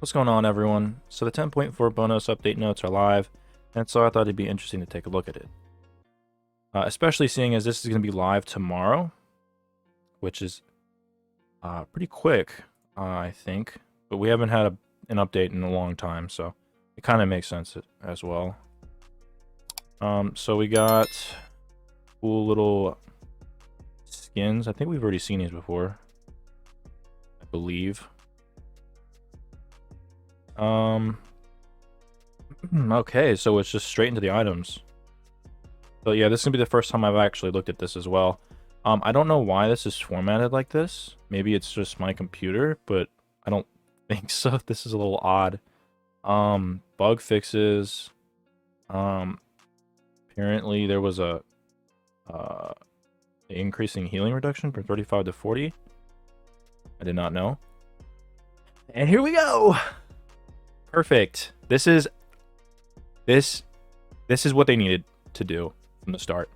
What's going on, everyone? So the 10.4 bonus update notes are live, and so I thought it'd be interesting to take a look at it. Especially seeing as this is going to be live tomorrow, which is pretty quick, I think. But we haven't had an update in a long time, so it kind of makes sense as well. So we got cool little skins. I think we've already seen these before, I believe. Okay, so it's just straight into the items. So yeah, this is gonna be the first time I've actually looked at this as well. I don't know why this is formatted like this. Maybe it's just my computer, but I don't think so. This is a little odd. Bug fixes. Apparently there was a increasing healing reduction from 35 to 40. I did not know. And here we go. Perfect. This is what they needed to do from the start.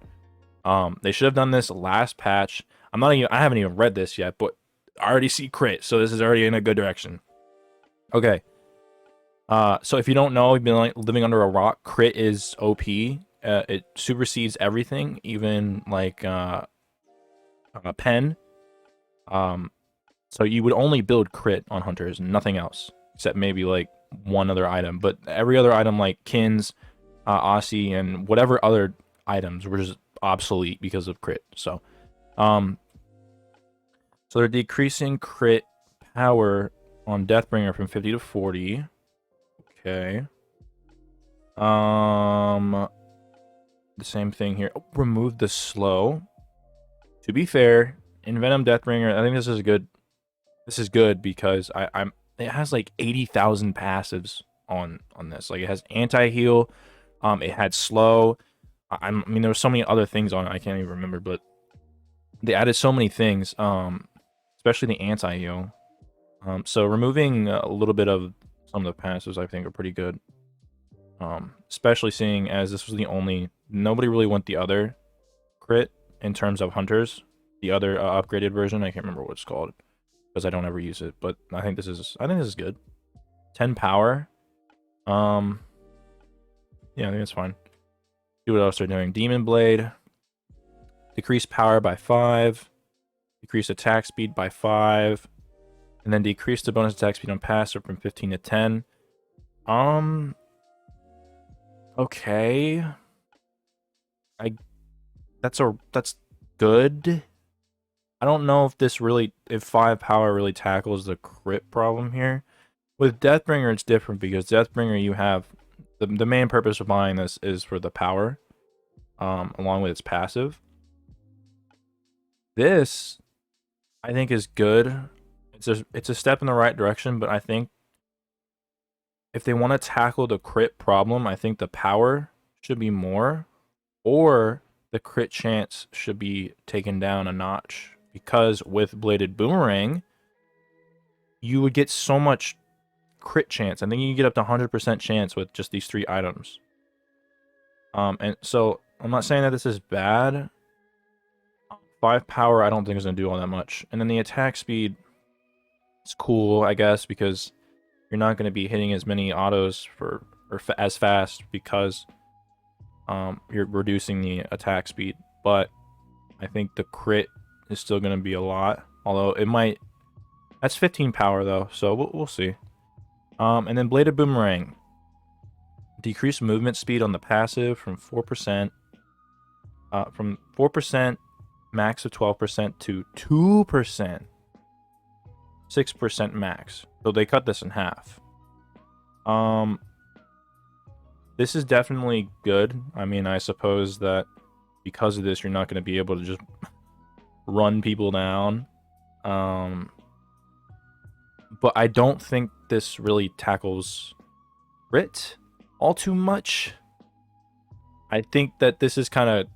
They should have done this last patch. I haven't even read this yet, but I already see crit, so this is already in a good direction. Okay. So if you don't know, you've been living under a rock, crit is OP. It supersedes everything, even like a pen. So you would only build crit on hunters, nothing else, except maybe like one other item. But every other item like Kins, Aussie, and whatever other items were just obsolete because of crit. So they're decreasing crit power on Deathbringer from 50 to 40. Okay. The same thing here. Oh, remove the slow. To be fair, in Venom Deathbringer, I think this is good. This is good because it has like 80,000 passives on this. Like it has anti-heal, it had slow. I mean there were so many other things on it, I can't even remember, but they added so many things, especially the anti-heal. So removing a little bit of some of the passives I think are pretty good. Especially seeing as this was the only, nobody really went the other crit in terms of hunters. The other upgraded version, I can't remember what it's called because I don't ever use it, but I think this is good. 10 power. Yeah, I think it's fine. See what else they're doing. Demon Blade. Decrease power by 5. Decrease attack speed by 5. And then decrease the bonus attack speed on passive from 15 to 10. Okay. That's good. I don't know if 5 power really tackles the crit problem here. With Deathbringer, it's different because Deathbringer, you have the main purpose of buying this is for the power, along with its passive. This, I think, is good. It's a step in the right direction, but I think if they want to tackle the crit problem, I think the power should be more, or the crit chance should be taken down a notch. Because with Bladed Boomerang, you would get so much crit chance. I think you get up to 100% chance with just these 3 items. And so I'm not saying that this is bad. 5 power I don't think is going to do all that much. And then the attack speed is cool, I guess, because you're not going to be hitting as many autos as fast because you're reducing the attack speed. But I think the crit is still going to be a lot, although it might. That's 15 power though, so we'll see. And then Bladed Boomerang. Decrease movement speed on the passive from 4%, from 4% max of 12% to 2%, 6% max. So they cut this in half. This is definitely good. I mean, I suppose that because of this, you're not going to be able to just run people down. But I don't think this really tackles crit all too much. I think that this is kind of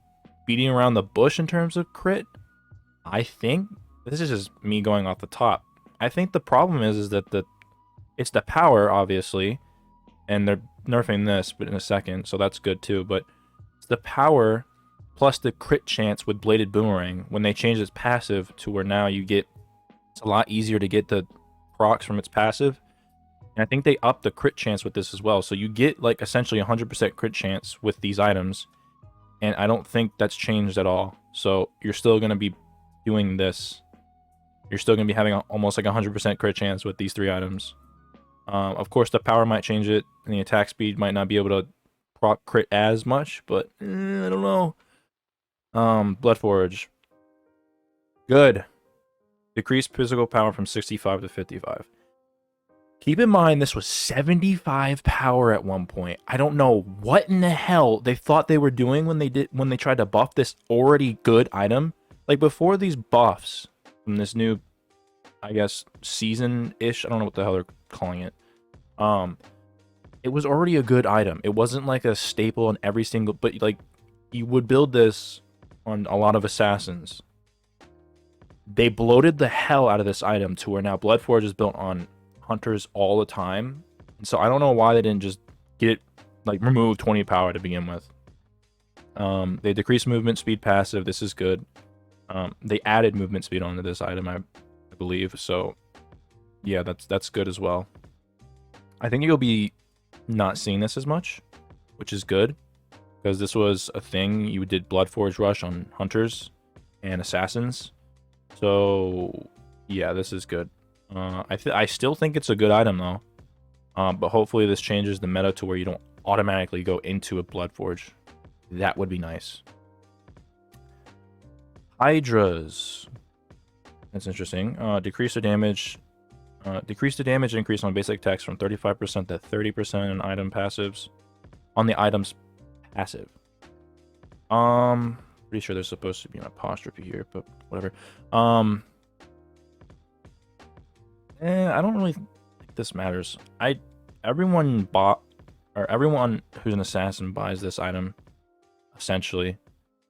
beating around the bush in terms of crit. I think this is just me going off the top. I think the problem is that it's the power, obviously, and they're nerfing this but in a second, so that's good too. But it's the power plus the crit chance with Bladed Boomerang when they change its passive to where now it's a lot easier to get the procs from its passive. And I think they upped the crit chance with this as well. So you get like essentially 100% crit chance with these items. And I don't think that's changed at all. So you're still going to be doing this. You're still going to be having almost like 100% crit chance with these 3 items. Of course, the power might change it, and the attack speed might not be able to proc crit as much, but I don't know. Bloodforge. Good. Decreased physical power from 65 to 55. Keep in mind, this was 75 power at one point. I don't know what in the hell they thought they were doing when they tried to buff this already good item. Like before these buffs from this new, I guess, season-ish. I don't know what the hell they're calling it. It was already a good item. It wasn't like a staple in every single, but like you would build this on a lot of assassins. They bloated the hell out of this item to where now Bloodforge is built on hunters all the time. And so I don't know why they didn't just get it, like remove 20 power to begin with. They decreased movement speed passive. This is good. They added movement speed onto this item, I believe. So yeah, that's good as well. I think you'll be not seeing this as much, which is good, because this was a thing. You did Bloodforge Rush on hunters and assassins. So yeah, this is good. I still think it's a good item though. But hopefully this changes the meta to where you don't automatically go into a Bloodforge. That would be nice. Hydras. That's interesting. Decrease the damage increase on basic attacks from 35% to 30% in item passives. On the item's passive. Pretty sure there's supposed to be an apostrophe here, but whatever. I don't really think this matters. Everyone who's an assassin buys this item, essentially.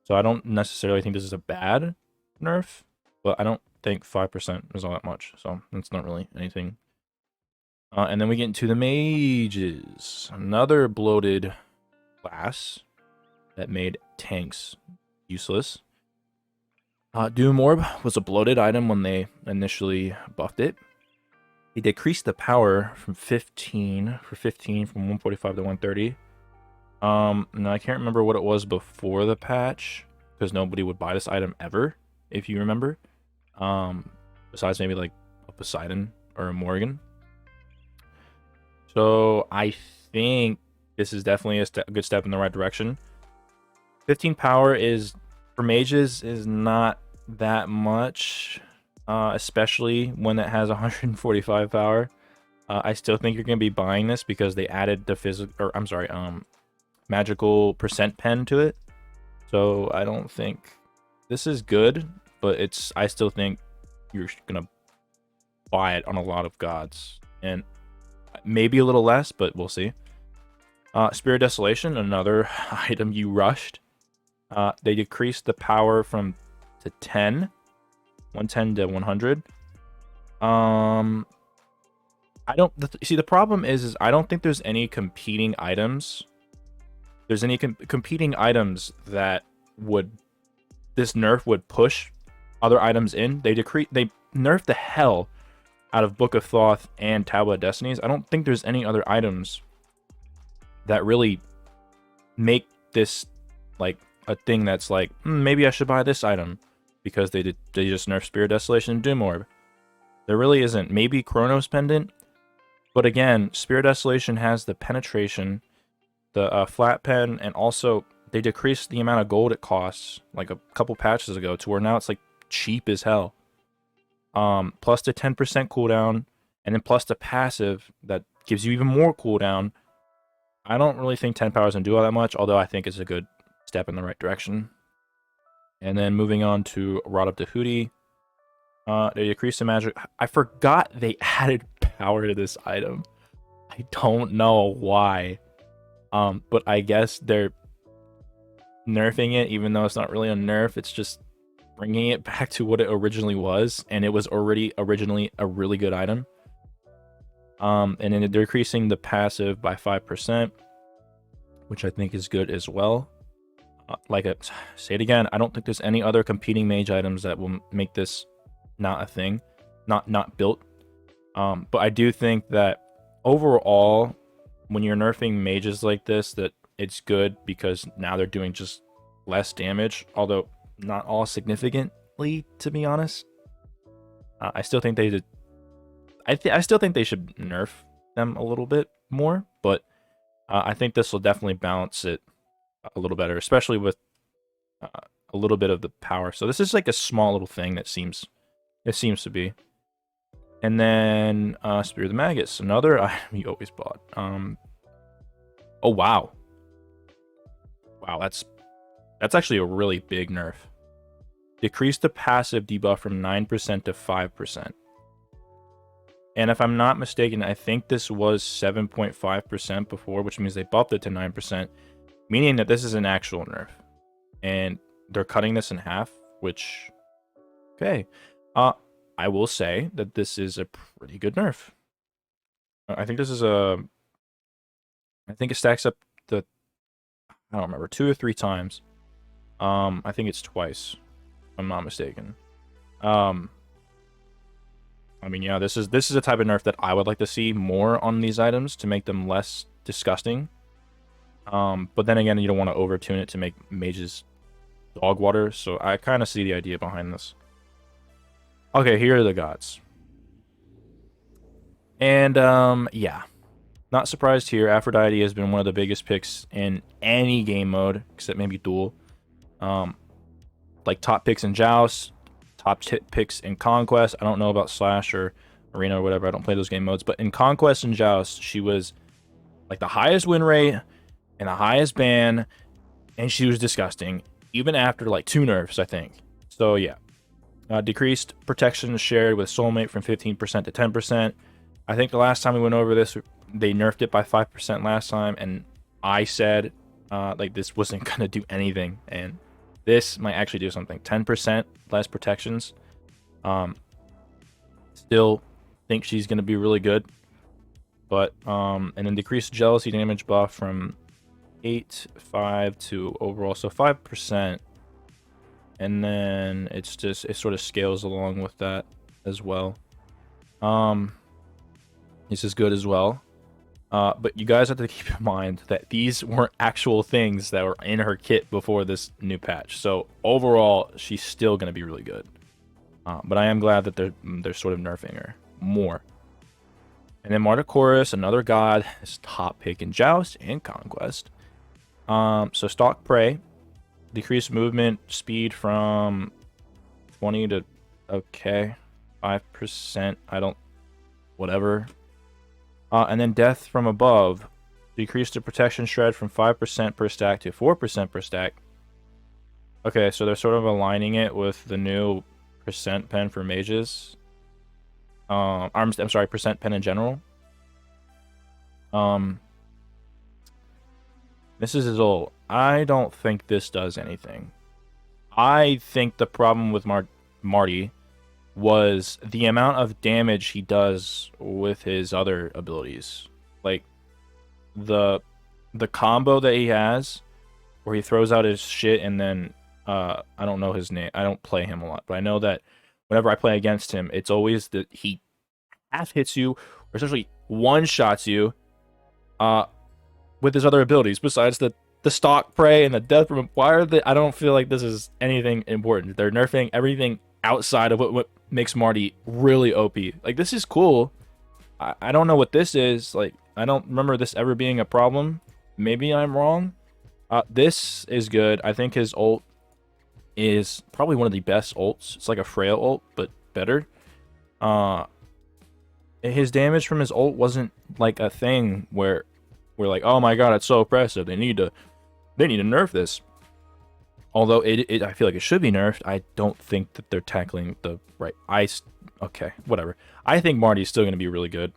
So I don't necessarily think this is a bad nerf, but I don't think 5% is all that much, so that's not really anything. And then we get into the mages, another bloated class that made tanks useless. Doom Orb was a bloated item when they initially buffed it. They decreased the power from 15 from 145 to 130. Now I can't remember what it was before the patch, because nobody would buy this item ever, if you remember. Besides maybe like a Poseidon or a Morgan. So I think this is definitely a good step in the right direction. 15 power is, for mages, is not that much, especially when it has 145 power. I still think you're going to be buying this because they added the magical percent pen to it. So I don't think this is good, but I still think you're gonna buy it on a lot of gods, and maybe a little less, but we'll see. Spirit Desolation, another item you rushed. They decreased the power from 110 to 100. See, the problem is I don't think there's any competing items. There's any competing items that this nerf would push other items in. They nerfed the hell out of Book of Thoth and Tablet of Destinies. I don't think there's any other items that really make this like a thing that's like, maybe I should buy this item because they just nerfed Spirit Desolation and Doom Orb. There really isn't. Maybe Chronos Pendant, but again, Spirit Desolation has the penetration, the flat pen, and also they decreased the amount of gold it costs like a couple patches ago to where now it's like cheap as hell. Plus the 10% cooldown, and then plus the passive that gives you even more cooldown. I don't really think 10 power is gonna do all that much, although I think it's a good step in the right direction. And then moving on to Rod Up the Hootie. They decreased the magic. I forgot they added power to this item. I don't know why. But I guess they're nerfing it, even though it's not really a nerf. It's just bringing it back to what it originally was, and it was already originally a really good item. And then they're decreasing the passive by 5%, which I think is good as well. Say it again, I don't think there's any other competing mage items that will make this not a thing, not built. But I do think that overall, when you're nerfing mages like this, that it's good because now they're doing just less damage, although not all significantly, to be honest. I still think they did. I still think they should nerf them a little bit more, but I think this will definitely balance it a little better, especially with a little bit of the power. So this is like a small little thing that seems to be. And then Spear of the Magus, another item you always bought. Oh wow, that's actually a really big nerf. Decrease the passive debuff from 9% to 5%. And if I'm not mistaken, I think this was 7.5% before, which means they buffed it to 9%, meaning that this is an actual nerf. And they're cutting this in half, which, okay. I will say that this is a pretty good nerf. I think this is I think it stacks up the, I don't remember, 2 or 3 times. I think it's twice, if I'm not mistaken. I mean, yeah, this is a type of nerf that I would like to see more on these items to make them less disgusting. But then again, you don't want to overtune it to make mages dog water, so I kind of see the idea behind this. Okay, here are the gods. And yeah, not surprised here. Aphrodite has been one of the biggest picks in any game mode except maybe duel. Like top picks in Joust, top picks in Conquest. I don't know about Slash or Arena or whatever. I don't play those game modes. But in Conquest and Joust, she was like the highest win rate and the highest ban, and she was disgusting, even after like 2 nerfs, I think. So yeah. Decreased protection shared with Soulmate from 15% to 10%. I think the last time we went over this, they nerfed it by 5% last time, and I said like this wasn't going to do anything, and this might actually do something. 10% less protections. Still think she's going to be really good. But, and then decreased jealousy damage buff from 8.5 to overall, so 5%. And then it's just, it sort of scales along with that as well. This is good as well. But you guys have to keep in mind that these weren't actual things that were in her kit before this new patch. So overall, she's still going to be really good. But I am glad that they're sort of nerfing her more. And then Martichorus, another god, is top pick in Joust and Conquest. So Stalk Prey. Decreased movement speed from 20 to, okay, 5%. I don't, whatever. And then Death from Above. Decreased the protection shred from 5% per stack to 4% per stack. Okay, so they're sort of aligning it with the new percent pen for mages. I'm sorry, percent pen in general. This is his ult. I don't think this does anything. I think the problem with Marty was the amount of damage he does with his other abilities. Like the combo that he has where he throws out his shit and then I don't know his name. I don't play him a lot, but I know that whenever I play against him, it's always that he half hits you or essentially one shots you with his other abilities besides the Stalk Prey and the Death from... Why are they... I don't feel like this is anything important. They're nerfing everything outside of what makes Marty really OP. Like, this is cool. I don't know what this is. Like, I don't remember this ever being a problem. Maybe I'm wrong. This is good. I think his ult is probably one of the best ults. It's like a frail ult, but better. His damage from his ult wasn't like a thing where we're like, oh my god, it's so oppressive. They need to nerf this. Although I feel like it should be nerfed, I don't think that they're tackling the right. Okay, whatever. I think Marty's still going to be really good.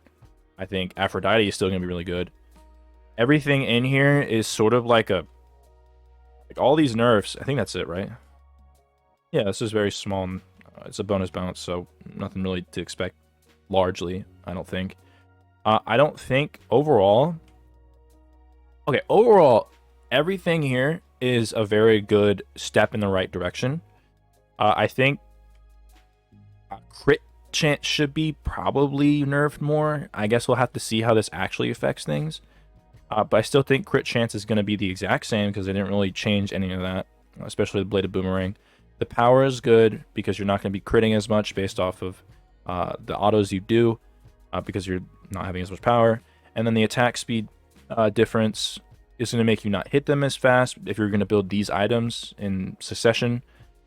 I think Aphrodite is still going to be really good. Everything in here is sort of like all these nerfs. I think that's it, right? Yeah, this is very small. It's a bonus bounce, so nothing really to expect largely, I don't think. I don't think overall... Okay, overall, everything here is a very good step in the right direction. I think crit chance should be probably nerfed more. I guess we'll have to see how this actually affects things. But I still think crit chance is going to be the exact same because they didn't really change any of that, especially the bladed boomerang. The power is good because you're not going to be critting as much based off of the autos you do because you're not having as much power. And then the attack speed difference is going to make you not hit them as fast if you're going to build these items in succession.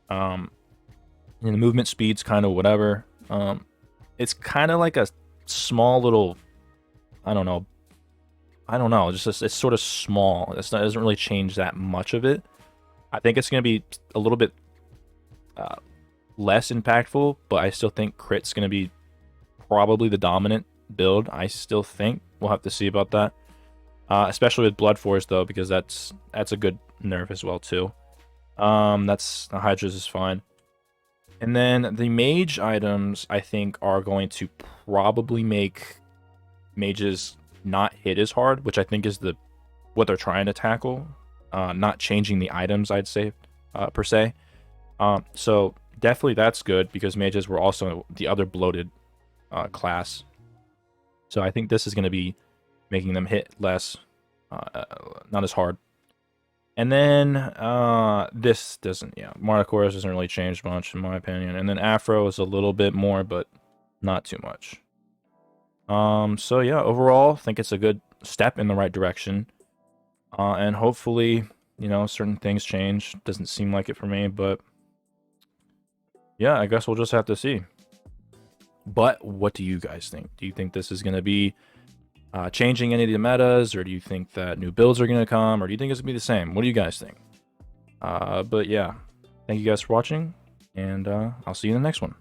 And the movement speed's kind of whatever. It's kind of like a small little, I don't know. It's sort of small. It doesn't really change that much of it. I think it's going to be a little bit less impactful, but I still think crit's going to be probably the dominant build. I still think we'll have to see about that, especially with Blood Force though, because that's a good nerf as well too. That's the Hydras is fine. And then the mage items, I think, are going to probably make mages not hit as hard, which I think is what they're trying to tackle. Not changing the items, I'd say, per se. So definitely that's good because mages were also the other bloated class. So I think this is going to be making them hit less, not as hard. And then this doesn't, Martichorus doesn't really change much in my opinion. And then Afro is a little bit more, but not too much. So yeah, overall, I think it's a good step in the right direction. And hopefully, certain things change. Doesn't seem like it for me, but yeah, I guess we'll just have to see. But what do you guys think? Do you think this is going to be changing any of the metas, or do you think that new builds are going to come, or do you think it's going to be the same? What do you guys think? But yeah, thank you guys for watching, and I'll see you in the next one.